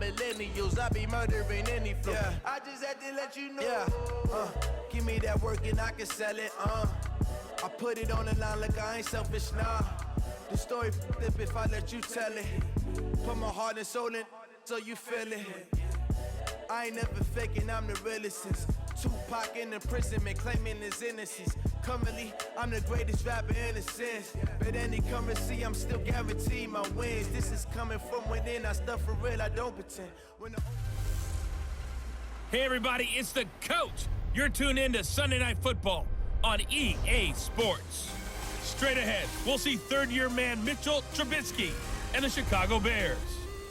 millennials. I be murdering any flow. Yeah. I just had to let you know. Yeah. Give me that work and I can sell it. I put it on the line like I ain't selfish, nah. The story flip if I let you tell it. Put my heart and soul in so you feel it. I ain't never faking, I'm the realest since Tupac in imprisonment, claiming his innocence. Currently, I'm the greatest rapper in a sense. But any currency, I'm still guaranteed my wins. This is coming from within, I stuff for real, I don't pretend. Hey everybody, it's the coach. You're tuned in to Sunday Night Football on EA Sports. Straight ahead, we'll see third-year man Mitchell Trubisky and the Chicago Bears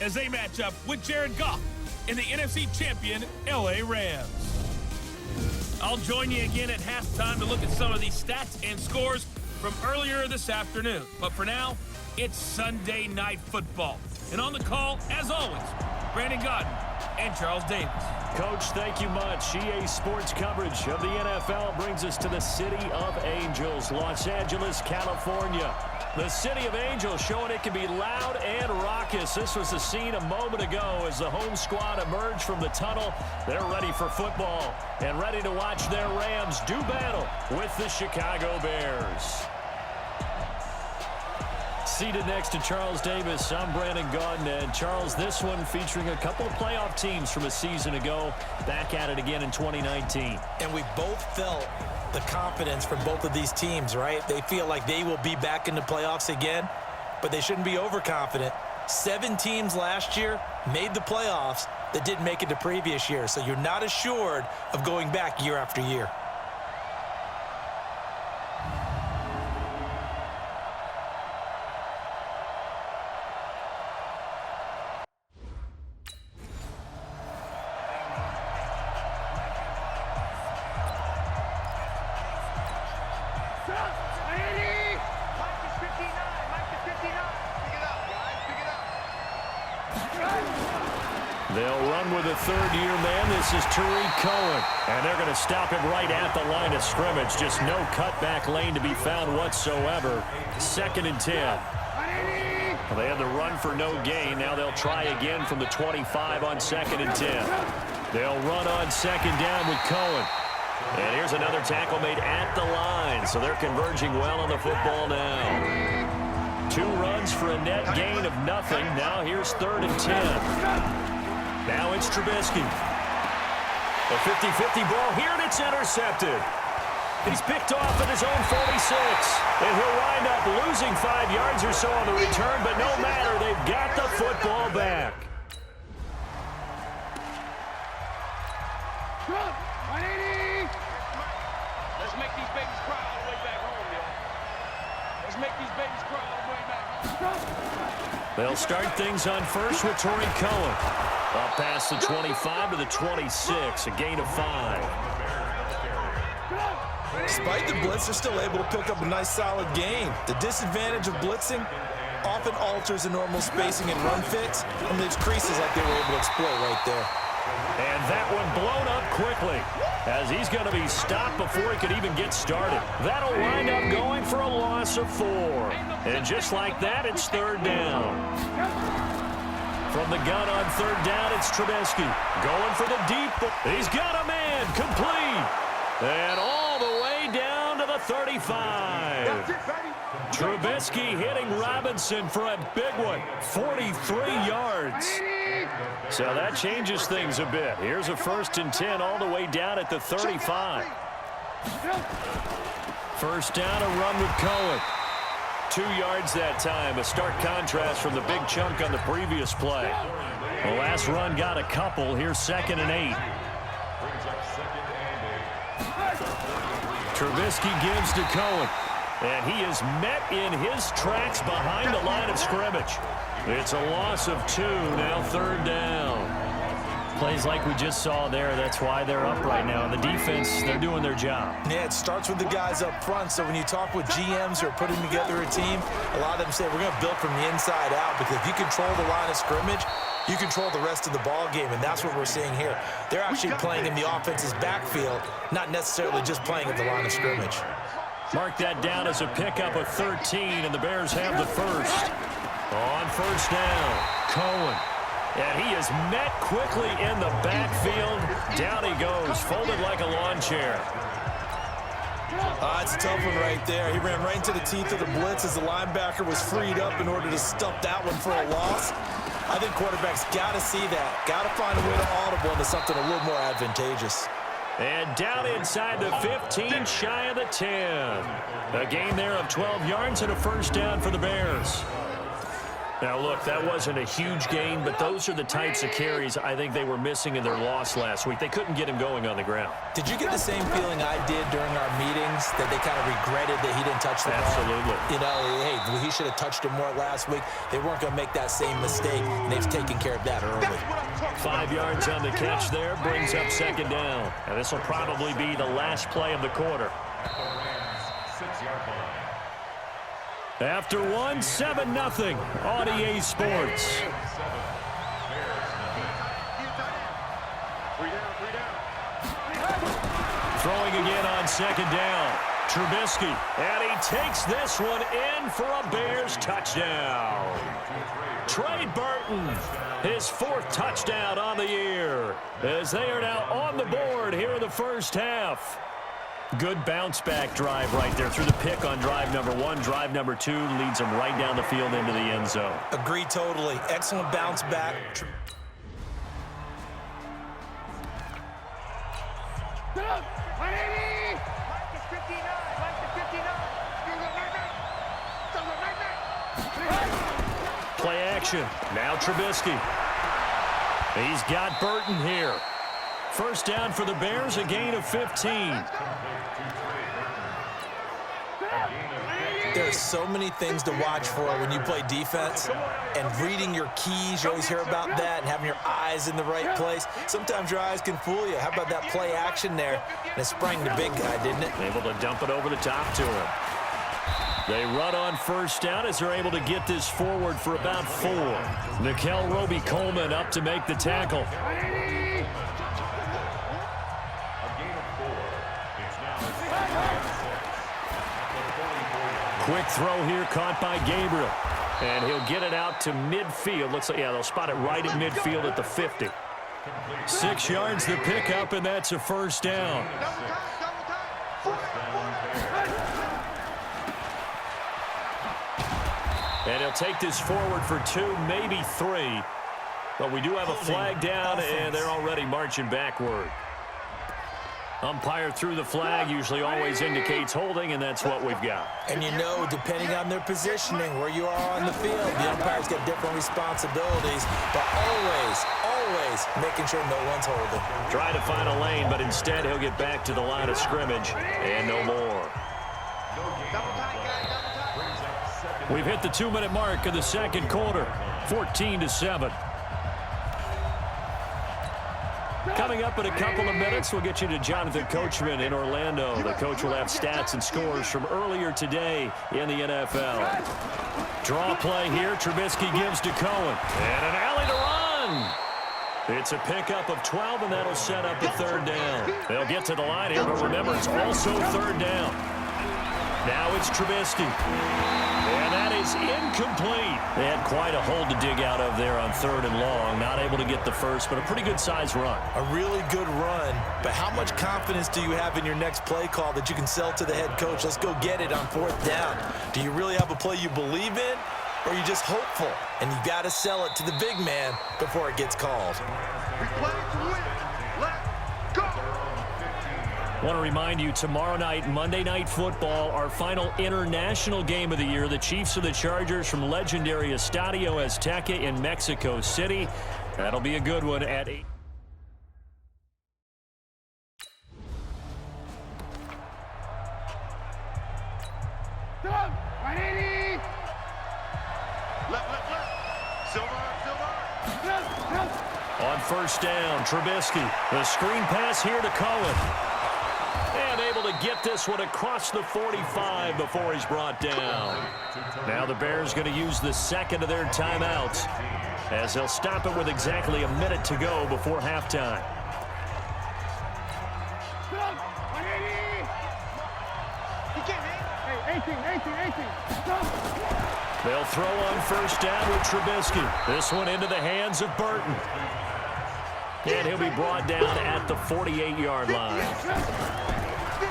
as they match up with Jared Goff and the NFC champion LA Rams. I'll join you again at halftime to look at some of these stats and scores from earlier this afternoon. But for now, it's Sunday Night Football. And on the call, as always, Brandon Godden and Charles Davis. Coach, thank you much. EA Sports coverage of the NFL brings us to the City of Angels, Los Angeles, California. The City of Angels showing it can be loud and raucous. This was the scene a moment ago as the home squad emerged from the tunnel. They're ready for football and ready to watch their Rams do battle with the Chicago Bears. Seated next to Charles Davis, I'm Brandon Gaudin. And Charles, this one featuring a couple of playoff teams from a season ago, back at it again in 2019. And we both felt the confidence from both of these teams, right? They feel like they will be back in the playoffs again, but they shouldn't be overconfident. 7 teams last year made the playoffs that didn't make it the previous year, so you're not assured of going back year after year. They'll run with a third-year man. This is Tariq Cohen. And they're going to stop him right at the line of scrimmage. Just no cutback lane to be found whatsoever. 2nd and 10. Well, they had the run for no gain. Now they'll try again from the 25 on 2nd and 10. They'll run on 2nd down with Cohen. And here's another tackle made at the line. So they're converging well on the football now. 2 runs for a net gain of nothing. Now here's 3rd and 10. Now it's Trubisky. A 50-50 ball here, and it's intercepted. He's picked off at his own 46. And he'll wind up losing 5 yards or so on the return, but no matter, they've got the football back. Let's make these babies cry all the way back home, y'all. Let's make these babies cry all the way back home. They'll start things on first with Tariq Cohen. Up past the 25 to the 26, a gain of 5. Despite the blitz, they're still able to pick up a nice, solid gain. The disadvantage of blitzing often alters the normal spacing and run fits, and leaves creases like they were able to exploit right there. And that one blown up quickly, as he's going to be stopped before he could even get started. That'll wind up going for a loss of 4. And just like that, it's 3rd down. From the gun on 3rd down, it's Trubisky. Going for the deep. He's got a man. Complete. And all the way down to the 35. Trubisky hitting Robinson for a big one. 43 yards. So that changes things a bit. Here's a 1st and 10 all the way down at the 35. 1st down, a run with Cohen. 2 yards that time, a stark contrast from the big chunk on the previous play. The last run got a couple. Here's 2nd and 8. Trubisky gives to Cohen, and he is met in his tracks behind the line of scrimmage. It's a loss of 2, now 3rd down. Plays like we just saw there, that's why they're up right now. And the defense, they're doing their job. Yeah, it starts with the guys up front. So when you talk with GMs who are putting together a team, a lot of them say we're going to build from the inside out, because if you control the line of scrimmage, you control the rest of the ball game, and that's what we're seeing here. They're actually playing in the offense's backfield, not necessarily just playing at the line of scrimmage. Mark that down as a pickup of 13, and the Bears have the first. On 1st down, Cohen. And he is met quickly in the backfield. Down he goes, folded like a lawn chair. It's a tough one right there. He ran right into the teeth of the blitz as the linebacker was freed up in order to stuff that one for a loss. I think quarterbacks got to see that. Got to find a way to audible into something a little more advantageous. And down inside the 15, shy of the 10. A gain there of 12 yards and a first down for the Bears. Now, look, that wasn't a huge gain, but those are the types of carries I think they were missing in their loss last week. They couldn't get him going on the ground. Did you get the same feeling I did during our meetings, that they kind of regretted that he didn't touch the ball? Absolutely. You know, hey, he should have touched it more last week. They weren't going to make that same mistake, and they've taken care of that early. 5 yards on the catch there, brings up second down. And this will probably be the last play of the quarter. After one, 7-0 on EA Sports. Throwing again on second down. Trubisky, and he takes this one in for a Bears touchdown. Trey Burton, his 4th touchdown on the year, as they are now on the board here in the first half. Good bounce-back drive right there through the pick on drive number 1. Drive number 2 leads them right down the field into the end zone. Agree totally. Excellent bounce back. Play action. Now Trubisky. He's got Burton here. First down for the Bears, a gain of 15. There are so many things to watch for when you play defense, and reading your keys, you always hear about that, and having your eyes in the right place. Sometimes your eyes can fool you. How about that play action there? And it sprang the big guy, didn't it? Able to dump it over the top to him. They run on first down as they're able to get this forward for about 4. Nickel Roby-Coleman up to make the tackle. Quick throw here, caught by Gabriel. And he'll get it out to midfield. Looks like, yeah, they'll spot it right at midfield at the 50. 6 yards the pickup, and that's a first down. And he'll take this forward for 2, maybe 3. But we do have a flag down, and they're already marching backward. Umpire threw the flag, usually always indicates holding, and that's what we've got. And you know, depending on their positioning, where you are on the field, the umpire's got different responsibilities, but always making sure no one's holding. Try to find a lane, but instead he'll get back to the line of scrimmage, and no more. We've hit the 2-minute mark of the second quarter, 14-7. Coming up in a couple of minutes, we'll get you to Jonathan Coachman in Orlando. The coach will have stats and scores from earlier today in the NFL. Draw play here. Trubisky gives to Cohen. And an alley to run. It's a pickup of 12, and that'll set up a third down. They'll get to the line here, but remember, it's also third down. Now it's Trubisky. And that is incomplete. They had quite a hole to dig out of there on 3rd and long. Not able to get the first, but a pretty good-sized run. A really good run, but how much confidence do you have in your next play call that you can sell to the head coach? Let's go get it on 4th down. Do you really have a play you believe in, or are you just hopeful? And you got to sell it to the big man before it gets called. We play to win. Let's go. I want to remind you, tomorrow night, Monday Night Football, our final international game of the year, the Chiefs and the Chargers from legendary Estadio Azteca in Mexico City. That'll be a good one at 8. On first down, Trubisky. The screen pass here to Cohen. And able to get this one across the 45 before he's brought down. Now the Bears going to use the second of their timeouts as they'll stop it with exactly a minute to go before halftime. They'll throw on first down with Trubisky. This one into the hands of Burton. And he'll be brought down at the 48-yard line.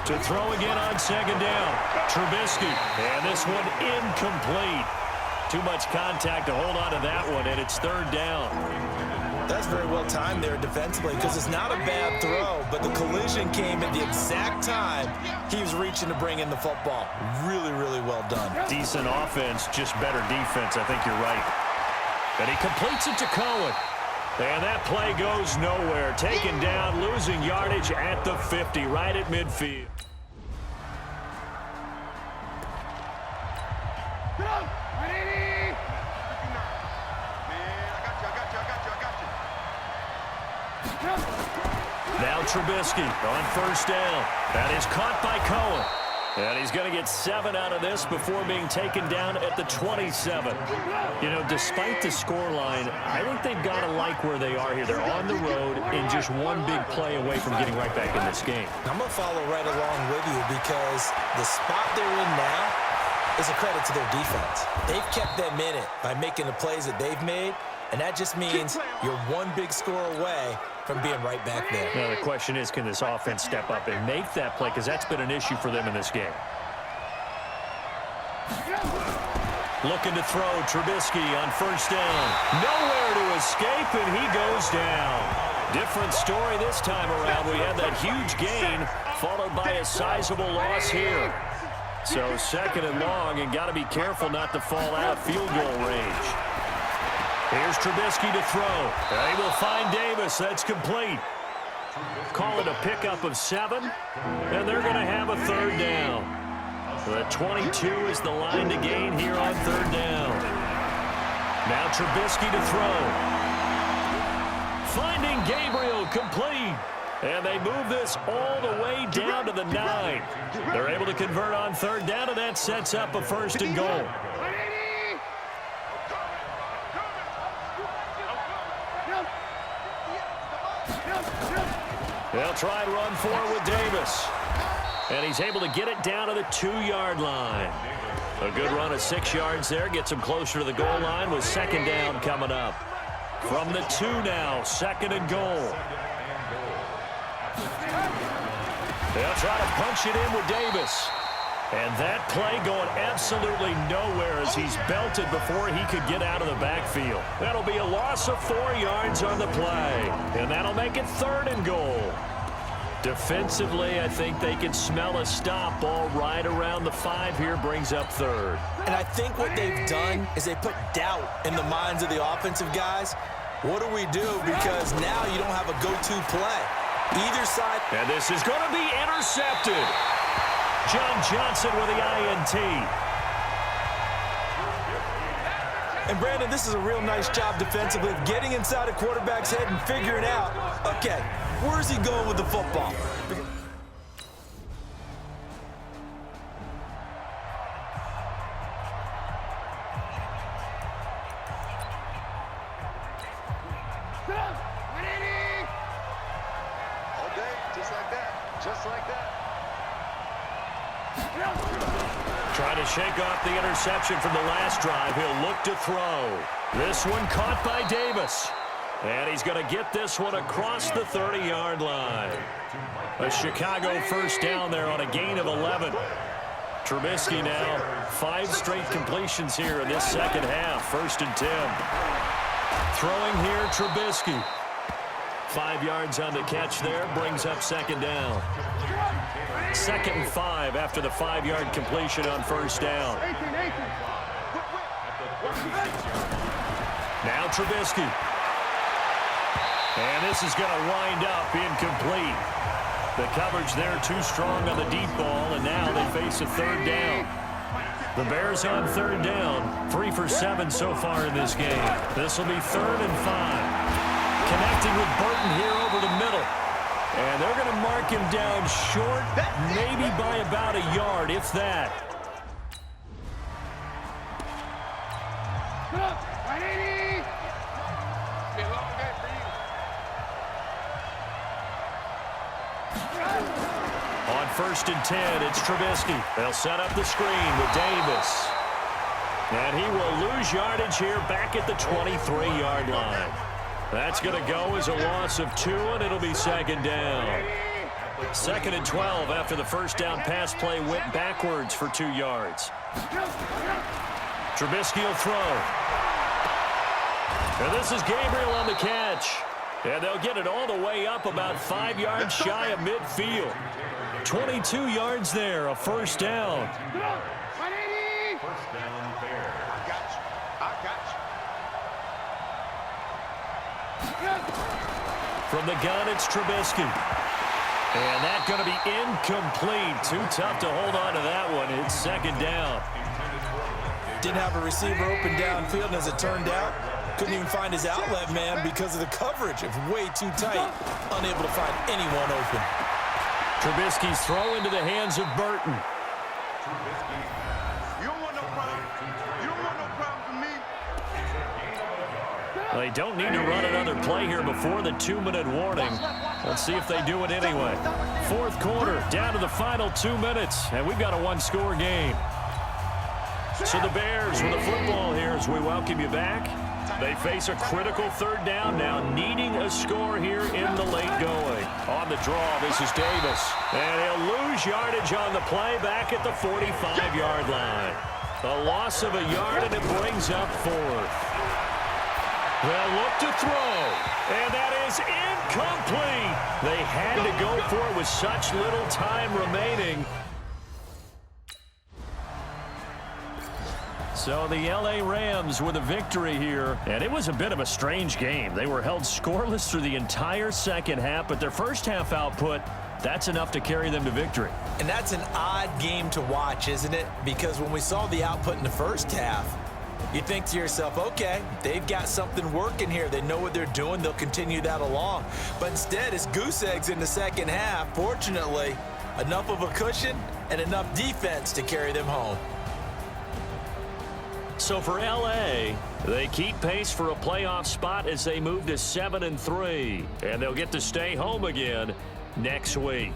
To throw again on second down. Trubisky. And this one incomplete. Too much contact to hold on to that one, and it's third down. That's very well timed there defensively because it's not a bad throw, but the collision came at the exact time he was reaching to bring in the football. Really, really well done. Decent offense, just better defense. I think you're right. And he completes it to Cohen. And that play goes nowhere. Taken down, losing yardage at the 50, right at midfield. Now Trubisky on first down. That is caught by Cohen. And he's going to get 7 out of this before being taken down at the 27. You know, despite the scoreline, I think they've got to like where they are here. They're on the road and just one big play away from getting right back in this game. I'm going to follow right along with you because the spot they're in now is a credit to their defense. They've kept them in it by making the plays that they've made, and that just means you're one big score away from being right back there. Now, the question is, can this offense step up and make that play? Because that's been an issue for them in this game. Looking to throw, Trubisky on first down. Nowhere to escape, and he goes down. Different story this time around. We had that huge gain, followed by a sizable loss here. So second and long, and got to be careful not to fall out of field goal range. Here's Trubisky to throw. They will find Davis. That's complete. Call it a pickup of 7, and they're going to have a third down. The 22 is the line to gain here on third down. Now Trubisky to throw. Finding Gabriel, complete. And they move this all the way down to the 9. They're able to convert on third down, and that sets up a first and goal. They'll try and run forward with Davis. And he's able to get it down to the 2-yard line. A good run of 6 yards there. Gets him closer to the goal line with second down coming up. From the 2 now, second and goal. They'll try to punch it in with Davis. And that play going absolutely nowhere as he's belted before he could get out of the backfield. That'll be a loss of 4 yards on the play. And that'll make it third and goal. Defensively, I think they can smell a stop. Ball right around the 5 here, brings up third. And I think what they've done is they put doubt in the minds of the offensive guys. What do we do? Because now you don't have a go-to play. Either side. And this is going to be intercepted. John Johnson with the INT. And Brandon, this is a real nice job defensively of getting inside a quarterback's head and figuring out, okay, where's he going with the football? All day, just like that. Just like that. Trying to shake off the interception from the last drive. He'll look to throw. This one caught by Davis. And he's going to get this one across the 30-yard line. A Chicago first down there on a gain of 11. Trubisky now 5 straight completions here in this second half. First and 10. Throwing here, Trubisky. 5 yards on the catch there. Brings up second down. Second and 5 after the 5-yard completion on first down. Now Trubisky. And this is going to wind up incomplete. The coverage there too strong on the deep ball, and now they face a third down. The Bears on third down. 3 for 7 so far in this game. This will be third and 5. Connecting with Burton here over the middle. And they're going to mark him down short, maybe by about a yard, if that. On first and 10, it's Trubisky. They'll set up the screen with Davis. And he will lose yardage here back at the 23-yard line. That's going to go as a loss of 2, and it'll be second down. 2nd and 12 after the first down pass play went backwards for 2 yards. Trubisky will throw. And this is Gabriel on the catch. And they'll get it all the way up about 5 yards shy of midfield. 22 yards there, a first down. First down, Bears. I got you. From the gun, it's Trubisky. And that's going to be incomplete. Too tough to hold on to that one. It's second down. Didn't have a receiver open downfield, and as it turned out, couldn't even find his outlet man because of the coverage. It was way too tight. Unable to find anyone open. Trubisky's throw into the hands of Burton. You don't want no problem. You don't want no problem for me. They don't need to run another play here before the 2-minute warning. Let's see if they do it anyway. 4th quarter, down to the final 2 minutes, and we've got a 1-score game. So the Bears with the football here as we welcome you back. They face a critical 3rd down now, needing a score here in the late going. On the draw, this is Davis. And he'll lose yardage on the play back at the 45-yard line. A loss of a yard, and it brings up 4th. They'll look to throw, and that is incomplete. They had to go for it with such little time remaining. So the L.A. Rams with a victory here, and it was a bit of a strange game. They were held scoreless through the entire second half, but their first half output, that's enough to carry them to victory. And that's an odd game to watch, isn't it? Because when we saw the output in the first half, you think to yourself, okay, they've got something working here. They know what they're doing. They'll continue that along. But instead, it's goose eggs in the second half. Fortunately, enough of a cushion and enough defense to carry them home. So for L.A., they keep pace for a playoff spot as they move to 7-3. And they'll get to stay home again next week.